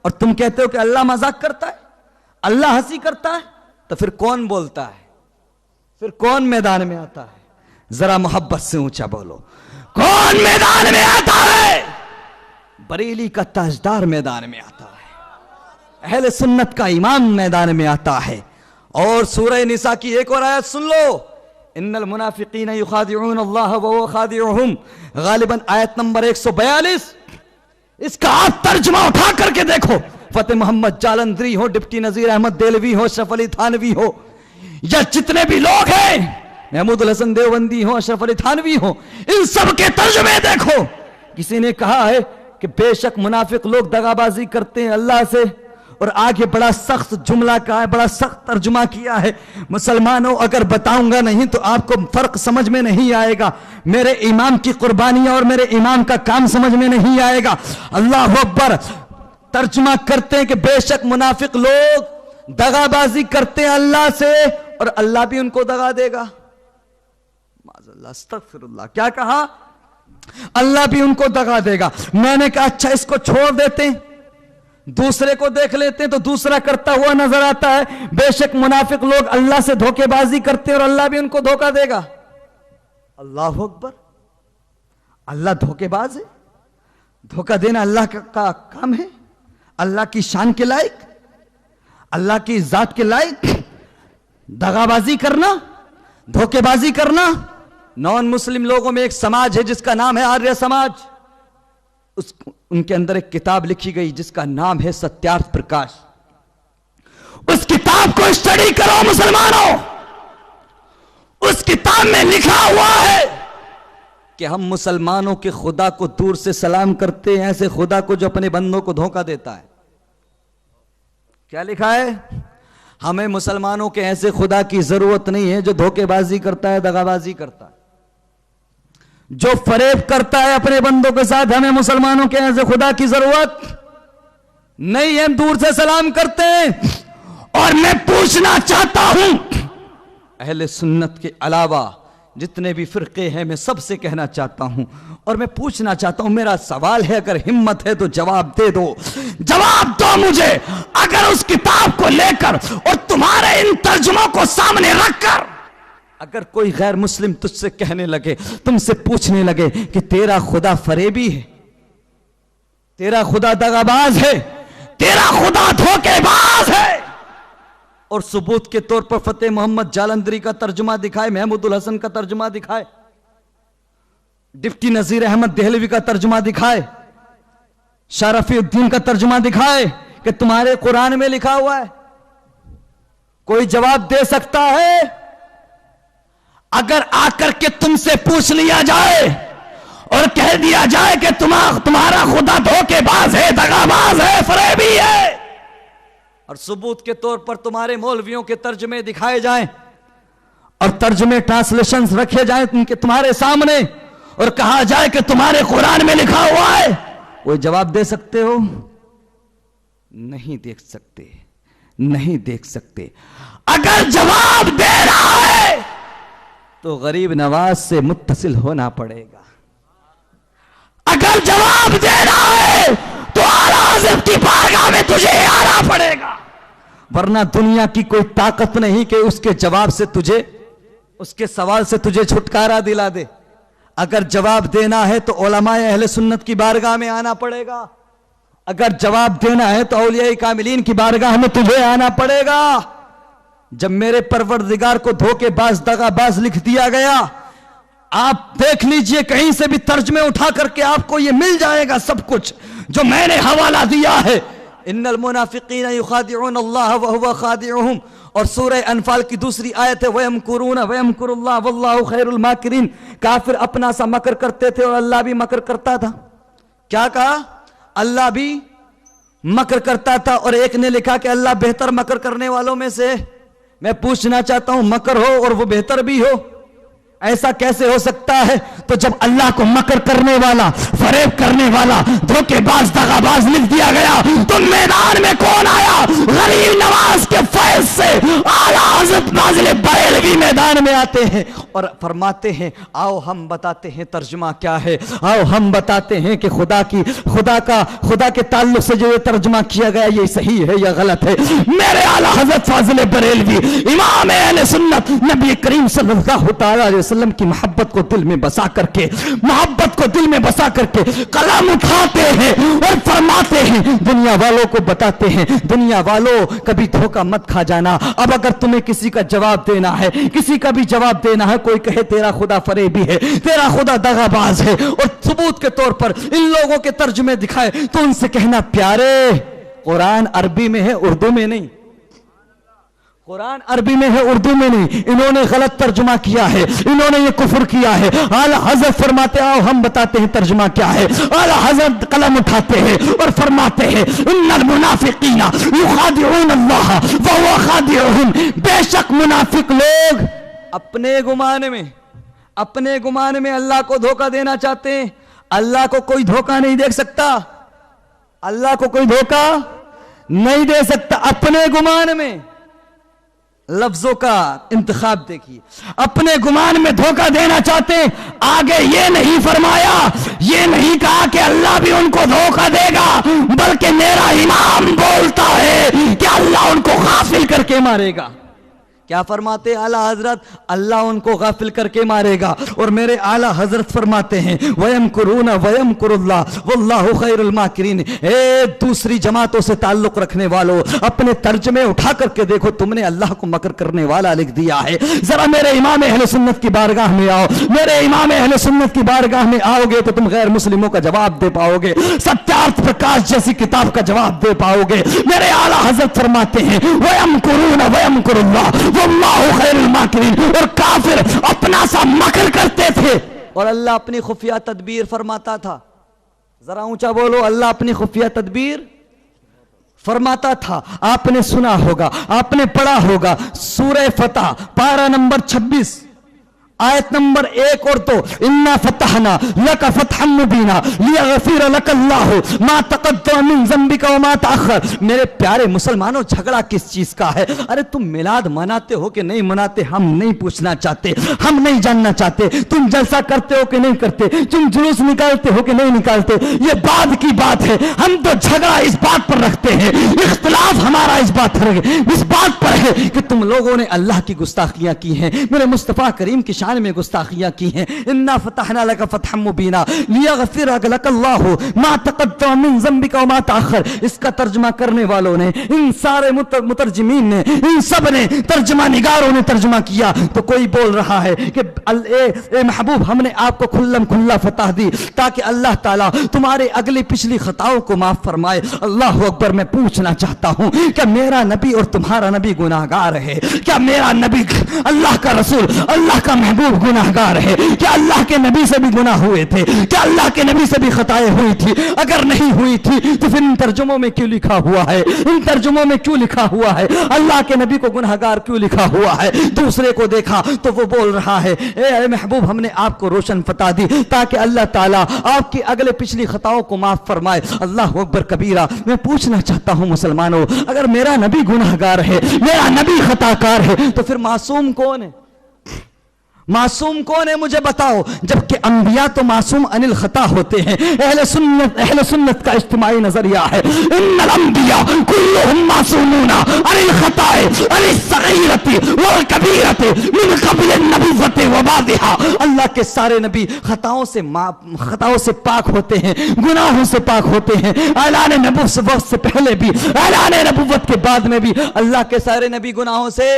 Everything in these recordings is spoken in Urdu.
اور تم کہتے ہو کہ اللہ مذاق کرتا ہے، اللہ ہنسی کرتا ہے، تو پھر کون بولتا ہے؟ پھر کون میدان میں آتا ہے؟ ذرا محبت سے اونچا بولو، کون میدان میں آتا ہے؟ بریلی کا تاجدار میدان میں آتا ہے، اہل سنت کا امام میدان میں آتا ہے۔ اور سورہ نساء کی ایک اور آیت سن لو، ان المنافقین یخادعون اللہ وهو خادعهم، غالباً آیت نمبر 142۔ اس کا آپ ترجمہ اٹھا کر کے دیکھو، فتح محمد جالندری ہو، ڈپٹی نذیر احمد دہلوی ہو، اشرف علی تھانوی ہو، یا جتنے بھی لوگ ہیں، محمود الحسن دیوبندی ہو، اشرف علی تھانوی ہو، ان سب کے ترجمے دیکھو۔ کسی نے کہا ہے کہ بے شک منافق لوگ دغابازی کرتے ہیں اللہ سے، اور آگے بڑا سخت جملہ کہا ہے، بڑا سخت ترجمہ کیا ہے، مسلمانوں اگر بتاؤں گا نہیں تو آپ کو فرق سمجھ میں نہیں آئے گا، میرے امام کی قربانیاں اور میرے امام کا کام سمجھ میں نہیں آئے گا۔ اللہ اکبر۔ ترجمہ کرتے ہیں کہ بے شک منافق لوگ دغابازی کرتے ہیں اللہ سے، اور اللہ بھی ان کو دغا دے گا۔ معاذ اللہ، استغفر اللہ۔ کیا کہا؟ اللہ بھی ان کو دغا دے گا۔ میں نے کہا اچھا اس کو چھوڑ دیتے ہیں، دوسرے کو دیکھ لیتے ہیں تو دوسرا کرتا ہوا نظر آتا ہے۔ بے شک منافق لوگ اللہ سے دھوکے بازی کرتے ہیں اور اللہ بھی ان کو دھوکہ دے گا۔ اللہ اکبر۔ اللہ دھوکے باز ہے؟ دھوکہ دینا اللہ کا کام ہے؟ اللہ کی شان کے لائق، اللہ کی ذات کے لائق دغا بازی کرنا، دھوکے بازی کرنا؟ نان مسلم لوگوں میں ایک سماج ہے جس کا نام ہے آریہ سماج، ان کے اندر ایک کتاب لکھی گئی جس کا نام ہے ستیارتھ پرکاش۔ اس کتاب کو اسٹڈی کرو مسلمانوں۔ اس کتاب میں لکھا ہوا ہے کہ ہم مسلمانوں کے خدا کو دور سے سلام کرتے ہیں، ایسے خدا کو جو اپنے بندوں کو دھوکہ دیتا ہے۔ کیا لکھا ہے؟ ہمیں مسلمانوں کے ایسے خدا کی ضرورت نہیں ہے جو دھوکے بازی کرتا ہے، دغا بازی کرتا ہے، جو فریب کرتا ہے اپنے بندوں کے ساتھ۔ ہمیں مسلمانوں کے ایسے خدا کی ضرورت نہیں ہے، ہم دور سے سلام کرتے ہیں۔ اور میں پوچھنا چاہتا ہوں، اہل سنت کے علاوہ جتنے بھی فرقے ہیں، میں سب سے کہنا چاہتا ہوں اور میں پوچھنا چاہتا ہوں، میرا سوال ہے، اگر ہمت ہے تو جواب دے دو، جواب دو مجھے۔ اگر اس کتاب کو لے کر اور تمہارے ان ترجموں کو سامنے رکھ کر اگر کوئی غیر مسلم تجھ سے کہنے لگے، تم سے پوچھنے لگے کہ تیرا خدا فریبی ہے، تیرا خدا دغاباز ہے، تیرا خدا دھوکے باز ہے، اور ثبوت کے طور پر فتح محمد جالندری کا ترجمہ دکھائے، محمود الحسن کا ترجمہ دکھائے، ڈپٹی نذیر احمد دہلوی کا ترجمہ دکھائے، شاہ رفیع الدین کا ترجمہ دکھائے کہ تمہارے قرآن میں لکھا ہوا ہے، کوئی جواب دے سکتا ہے؟ اگر آ کر کے تم سے پوچھ لیا جائے اور کہہ دیا جائے کہ تمہارا خدا دھوکے باز ہے، دغا باز ہے، فریبی ہے، اور ثبوت کے طور پر تمہارے مولویوں کے ترجمے دکھائے جائیں اور ترجمے ٹرانسلیشنز رکھے جائیں تمہارے سامنے اور کہا جائے کہ تمہارے قرآن میں لکھا ہوا ہے، کوئی جواب دے سکتے ہو؟ نہیں دیکھ سکتے، نہیں دیکھ سکتے۔ اگر جواب دے رہا ہے تو غریب نواز سے متصل ہونا پڑے گا، اگر جواب دے رہا ہے تو اعلیٰ حضرت کی بارگاہ میں تجھے آنا پڑے گا، ورنہ دنیا کی کوئی طاقت نہیں کہ اس کے جواب سے تجھے، اس کے سوال سے تجھے چھٹکارا دلا دے۔ اگر جواب دینا ہے تو علماء اہل سنت کی بارگاہ میں آنا پڑے گا، اگر جواب دینا ہے تو اولیاء کاملین کی بارگاہ میں تجھے آنا پڑے گا۔ جب میرے پروردگار کو دھوکے باز دغا باز لکھ دیا گیا، آپ دیکھ لیجئے کہیں سے بھی ترجمے اٹھا کر کے آپ کو یہ مل جائے گا سب کچھ جو میں نے حوالہ دیا ہے۔ ان المنافقین یخادعون اللہ وهو خادعهم، اور سورہ انفال کی دوسری آیت ہے وَيَمْكُرُونَ وَيَمْكُرُ اللَّهُ وَاللَّهُ خَيْرُ الْمَاكِرِينَ۔ کافر اپنا سا مکر کرتے تھے اور اللہ بھی مکر کرتا تھا۔ کیا کہا؟ اللہ بھی مکر کرتا تھا، اور ایک نے لکھا کہ اللہ بہتر مکر کرنے والوں میں سے۔ میں پوچھنا چاہتا ہوں، مکر ہو اور وہ بہتر بھی ہو، ایسا کیسے ہو سکتا ہے؟ تو جب اللہ کو مکر کرنے والا، فریب کرنے والا، دھوکے باز دغا باز لکھ دیا گیا تو میدان میں کون آیا؟ غریب نواز کے فیض سے اعلیٰ حضرت فاضل بریلوی میدان میں آتے ہیں اور فرماتے ہیں آؤ ہم بتاتے ہیں ترجمہ کیا ہے، آؤ ہم بتاتے ہیں کہ خدا کے تعلق سے جو یہ ترجمہ کیا گیا یہ صحیح ہے یا غلط ہے۔ میرے اعلیٰ حضرت فاضل بریلوی امام اہل سنت نبی کریم صلی اللہ تعالی علیہ وسلم کی محبت کو دل میں بسا کر کے قلم اٹھاتے ہیں اور فرماتے ہیں دنیا والوں کو بتاتے ہیں، دنیا والوں کبھی دھوکہ مت کھا جانا۔ اب اگر تمہیں کسی کا جواب دینا ہے، کسی کا بھی جواب دینا ہے، کوئی کہے تیرا خدا فریبی ہے، تیرا خدا دغا باز ہے، اور ثبوت کے طور پر ان لوگوں کے ترجمے دکھائے تو ان سے کہنا پیارے قرآن عربی میں ہے، اردو میں نہیں، قرآن عربی میں ہے، اردو میں نہیں، انہوں نے غلط ترجمہ کیا ہے، انہوں نے یہ کفر کیا ہے۔ اعلیٰ حضرت فرماتے آؤ ہم بتاتے ہیں ترجمہ کیا ہے۔ اعلیٰ حضرت قلم اٹھاتے ہیں اور فرماتے ہیں ان المنافقین یخادعون اللہ وهو خادعهم، بے شک منافق لوگ اپنے گمان میں اللہ کو دھوکہ دینا چاہتے ہیں۔ اللہ کو کوئی دھوکہ نہیں دے سکتا، اللہ کو کوئی دھوکہ نہیں دے سکتا، اپنے گمان میں۔ لفظوں کا انتخاب دیکھیے، اپنے گمان میں دھوکہ دینا چاہتے ہیں۔ آگے یہ نہیں فرمایا، یہ نہیں کہا کہ اللہ بھی ان کو دھوکہ دے گا، بلکہ میرا امام بولتا ہے کہ اللہ ان کو غافل کر کے مارے گا۔ کیا فرماتے اعلیٰ حضرت؟ اللہ ان کو غافل کر کے مارے گا۔ اور میرے اعلیٰ حضرت فرماتے ہیں وَيَمْكُرُونَ وَيَمْكُرُ اللَّهُ وَاللَّهُ خَيْرُ الْمَاكِرِينَ۔ اے دوسری جماعتوں سے تعلق رکھنے والوں، اپنے ترجمے اٹھا کر کے دیکھو، تم نے اللہ کو مکر کرنے والا لکھ دیا ہے۔ ذرا میرے امام اہل سنت کی بارگاہ میں آؤ، میرے امام اہل سنت کی بارگاہ میں آؤ گے تو تم غیر مسلموں کا جواب دے پاؤ گے، ستیارتھ پرکاش جیسی کتاب کا جواب دے پاؤ گے۔ میرے اعلیٰ حضرت فرماتے ہیں وَيَمْكُرُونَ وَيَمْكُرُ اللَّهُ واللہ خیر الماکرین، اور کافر اپنا سا مکر کرتے تھے اور اللہ اپنی خفیہ تدبیر فرماتا تھا۔ ذرا اونچا بولو، اللہ اپنی خفیہ تدبیر فرماتا تھا۔ آپ نے سنا ہوگا، آپ نے پڑھا ہوگا سورہ فتح پارہ نمبر 26 آیت نمبر 1 اور 2، اِنَّا فَتَحْنَا لَكَ فَتْحًا مُبِينًا لِيَغْفِرَ لَكَ اللَّهُ مَا تَقَدَّمَ مِن ذَنبِكَ وَمَا تَأَخَّرَ۔ میرے پیارے مسلمانوں، جھگڑا کس چیز کا ہے؟ ارے تم میلاد مناتے ہو کہ نہیں مناتے ہم نہیں پوچھنا چاہتے، ہم نہیں جاننا چاہتے۔ تم جلسہ کرتے ہو کہ نہیں کرتے، تم جلوس نکالتے ہو کہ نہیں نکالتے، یہ بعد کی بات ہے۔ ہم تو جھگڑا اس بات پر رکھتے ہیں، اختلاف ہمارا اس بات پر ہے کہ تم لوگوں نے اللہ کی گستاخیاں کی ہیں، میرے مصطفیٰ کریم کی شان میں گستاخیاں کی ہیں۔ انا فتحنا لك فتحا مبینا لیغفر لك اللہ ما تقدم من ذنبك وما تاخر۔ اس کا ترجمہ کرنے والوں نے، ان سارے مترجمین نے، ان سب نے، ترجمہ نگاروں نے ترجمہ کیا تو کوئی بول رہا ہے کہ اے محبوب ہم نے آپ کو کھلم کھلا فتح دی تاکہ اللہ تعالیٰ تمہارے اگلی پچھلی خطاؤں کو معاف فرمائے۔ اللہ اکبر۔ میں پوچھنا چاہتا ہوں کہ میرا نبی اور تمہارا نبی گناہگار ہے؟ کیا میرا نبی، اللہ کا رسول، اللہ کا محبوب گناہگار ہے؟ کیا اللہ کے نبی سے بھی گناہ ہوئے تھے؟ کیا اللہ کے نبی سے بھی خطائیں ہوئی تھی؟ اگر نہیں ہوئی تھی تو پھر ان ترجموں میں کیوں لکھا ہوا ہے؟ ان ترجموں میں کیوں لکھا ہوا ہے اللہ کے نبی کو گناہگار کیوں لکھا ہوا ہے؟ دوسرے کو دیکھا تو وہ بول رہا ہے اے محبوب ہم نے آپ کو روشن فتح دی تاکہ اللہ تعالیٰ آپ کی اگلے پچھلی خطاؤں کو معاف فرمائے۔ اللہ اکبر کبیرہ۔ میں پوچھنا چاہتا ہوں مسلمانوں، اگر میرا نبی گناہگار ہے، میرا نبی خطا کار ہے، تو پھر معصوم کون ہے؟ معصوم کون ہے مجھے بتاؤ؟ جبکہ انبیاء تو معصوم عن الخطا ہوتے ہیں۔ اہل سنت کا اجتماعی نظریہ ہے ان الانبیاء کلهم معصومون عن الخطا عن الصغیرۃ والکبیرۃ من قبل النبوۃ وبعدها۔ اللہ کے سارے نبی خطاؤں سے پاک ہوتے ہیں، گناہوں سے پاک ہوتے ہیں۔ اعلان نبوت سے پہلے بھی، اعلان نبوت کے بعد میں بھی اللہ کے سارے نبی گناہوں سے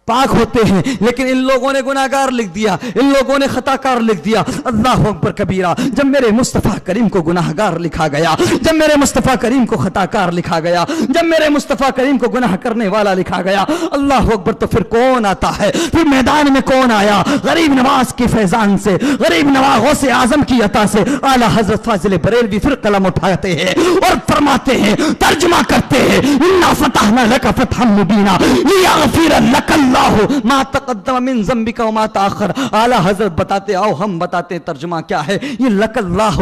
پاک ہوتے ہیں، لیکن ان لوگوں نے گناہگار لکھ دیا، ان لوگوں نے خطا کار لکھ دیا۔ اللہ اکبر کبیرہ۔ جب میرے مصطفیٰ کریم کو گناہگار لکھا گیا، جب میرے مصطفیٰ کریم کو خطا کار لکھا گیا، جب میرے مصطفیٰ کریم کو گناہ کرنے والا لکھا گیا، اللہ اکبر، تو پھر کون آتا ہے؟ پھر میدان میں کون آیا؟ غریب نواز کے فیضان سے، غریب نواز غوث اعظم کی عطا سے اعلیٰ حضرت فاضل بریلوی پھر قلم اٹھاتے ہیں اور فرماتے ہیں، ترجمہ کرتے ہیں، انا فتحنا لک فتحا مبینا لیغفر لک اللہ اللہ ما تقدم من ذنبک وما تاخر. اعلیٰ حضرت بتاتے، آؤ ہم بتاتے ہیں ترجمہ کیا ہے. یہ لک اللہ،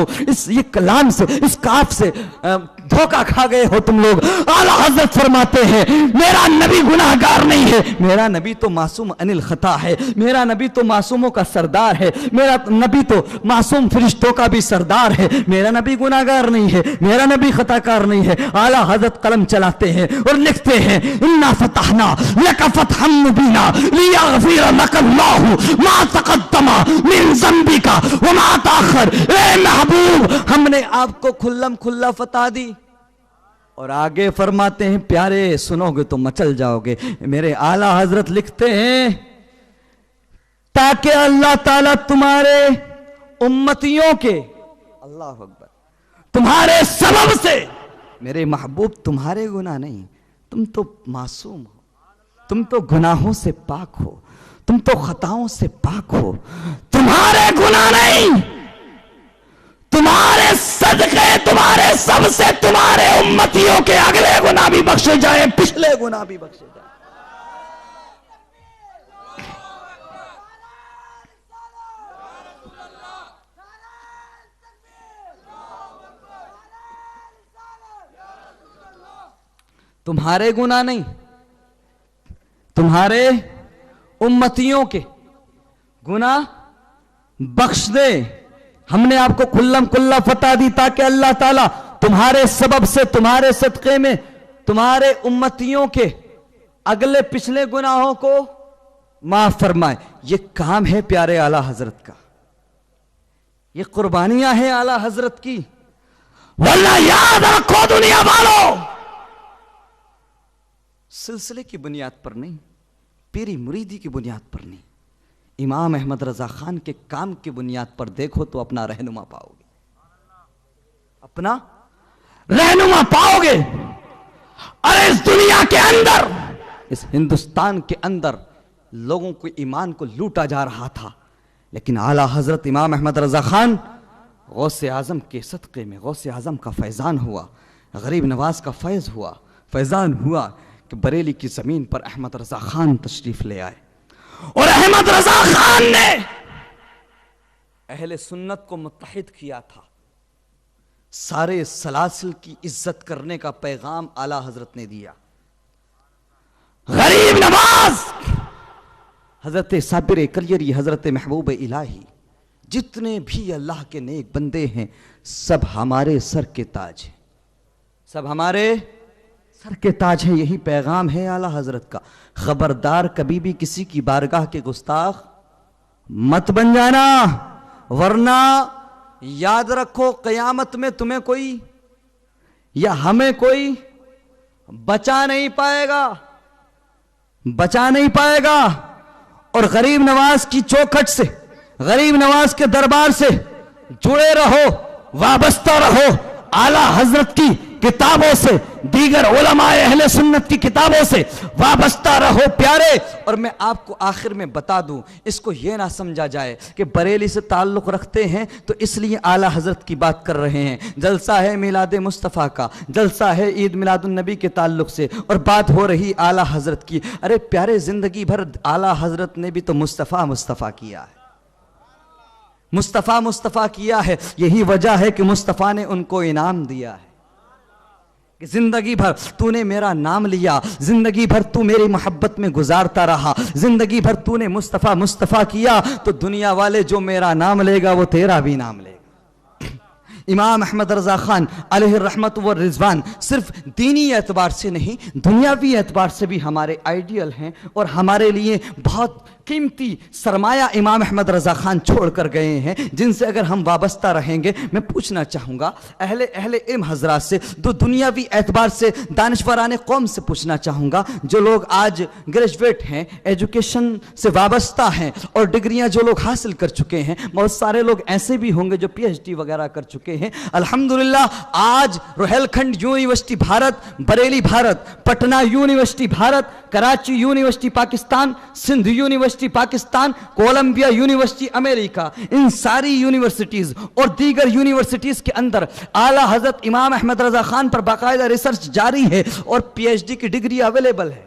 یہ کلام سے، اس کاف سے دھوکہ کھا گئے ہو تم لوگ. اعلیٰ حضرت فرماتے ہیں میرا نبی گناہ گار نہیں ہے، میرا نبی تو معصوم عن الخطا ہے، میرا نبی تو معصوموں کا سردار ہے، میرا نبی تو معصوم فرشتوں کا بھی سردار ہے، میرا نبی گناہ گار نہیں ہے، میرا نبی خطا کار نہیں ہے. اعلیٰ حضرت قلم چلاتے ہیں اور لکھتے ہیں انا فتحنا لک فتحا مبینا لیغفر لک اللہ ما تقدم من ذنبک وما تاخر. اے محبوب، ہم نے آپ کو کھلم کھلا فتح دی. اور آگے فرماتے ہیں پیارے سنو گے تو مچل جاؤ گے. میرے اعلیٰ حضرت لکھتے ہیں تاکہ اللہ تعالیٰ تمہارے امتیوں کے، اللہ اکبر، تمہارے سبب سے، میرے محبوب تمہارے گناہ نہیں، تم تو معصوم ہو، تم تو گناہوں سے پاک ہو، تم تو خطاؤں سے پاک ہو، تمہارے گناہ نہیں، تمہارے صدقے، تمہارے سب سے تمہارے امتیوں کے اگلے گناہ بھی بخشے جائیں، پچھلے گناہ بھی بخشے جائیں. تمہارے گناہ نہیں، تمہارے امتیوں کے گناہ بخش دے. ہم نے آپ کو کھلم کھلا فتح دی تاکہ اللہ تعالیٰ تمہارے سبب سے، تمہارے صدقے میں، تمہارے امتیوں کے اگلے پچھلے گناہوں کو معاف فرمائے. یہ کام ہے پیارے اعلیٰ حضرت کا، یہ قربانیاں ہیں اعلیٰ حضرت کی. واللہ یاد رکھو دنیا والوں، سلسلے کی بنیاد پر نہیں، پیری مریدی کی بنیاد پر نہیں، امام احمد رضا خان کے کام کی بنیاد پر دیکھو تو اپنا رہنما پاؤ گے، اپنا رہنما پاؤ گے. اور اس دنیا کے اندر، اس ہندوستان کے اندر لوگوں کو ایمان کو لوٹا جا رہا تھا، لیکن اعلیٰ حضرت امام احمد رضا خان غوث اعظم کے صدقے میں غوث اعظم کا فیضان ہوا، غریب نواز کا فیض ہوا، فیضان ہوا کہ بریلی کی زمین پر احمد رضا خان تشریف لے آئے. اور احمد رضا خان نے اہل سنت کو متحد کیا تھا. سارے سلاسل کی عزت کرنے کا پیغام اعلیٰ حضرت نے دیا. غریب نواز، حضرت صابر کلیری، حضرت محبوب الہی، جتنے بھی اللہ کے نیک بندے ہیں، سب ہمارے سر کے تاج ہیں، سب ہمارے سر کے تاج ہیں. یہی پیغام ہے اعلیٰ حضرت کا. خبردار کبھی بھی کسی کی بارگاہ کے گستاخ مت بن جانا، ورنہ یاد رکھو قیامت میں تمہیں کوئی یا ہمیں کوئی بچا نہیں پائے گا، بچا نہیں پائے گا. اور غریب نواز کی چوکھٹ سے، غریب نواز کے دربار سے جڑے رہو، وابستہ رہو. اعلیٰ حضرت کی کتابوں سے، دیگر علماء اہل سنت کی کتابوں سے وابستہ رہو پیارے. اور میں آپ کو آخر میں بتا دوں، اس کو یہ نہ سمجھا جائے کہ بریلی سے تعلق رکھتے ہیں تو اس لیے اعلیٰ حضرت کی بات کر رہے ہیں. جلسہ ہے میلاد مصطفیٰ کا، جلسہ ہے عید میلاد النبی کے تعلق سے، اور بات ہو رہی اعلیٰ حضرت کی. ارے پیارے، زندگی بھر اعلیٰ حضرت نے بھی تو مصطفیٰ مصطفیٰ کیا ہے، مصطفیٰ مصطفیٰ کیا ہے. یہی وجہ ہے کہ مصطفیٰ نے ان کو انعام دیا ہے کہ زندگی بھر تو نے میرا نام لیا، زندگی بھر تو میری محبت میں گزارتا رہا، زندگی بھر تو نے مصطفیٰ مصطفیٰ کیا، تو دنیا والے جو میرا نام لے گا وہ تیرا بھی نام لے گا. امام احمد رضا خان علیہ الرحمت والرضوان صرف دینی اعتبار سے نہیں، دنیاوی اعتبار سے بھی ہمارے آئیڈیل ہیں، اور ہمارے لیے بہت قیمتی سرمایہ امام احمد رضا خان چھوڑ کر گئے ہیں، جن سے اگر ہم وابستہ رہیں گے. میں پوچھنا چاہوں گا اہل علم حضرات سے، دنیاوی اعتبار سے دانشوران قوم سے پوچھنا چاہوں گا، جو لوگ آج گریجویٹ ہیں، ایجوکیشن سے وابستہ ہیں، اور ڈگریاں جو لوگ حاصل کر چکے ہیں، بہت سارے لوگ ایسے بھی ہوں گے جو پی ایچ ڈی وغیرہ کر چکے ہیں. الحمدللہ آج Rohilkhand university Bharat, Bareilly Bharat, Patna university Bharat, Karachi university Pakistan, Sindh university Pakistan, Columbia university امریکہ، ان ساری یونیورسٹیز اور دیگر یونیورسٹیز کے اندر اعلیٰ حضرت امام احمد رضا خان پر باقاعدہ ریسرچ جاری ہے، اور پی ایچ ڈی کی ڈگری اویلیبل ہے.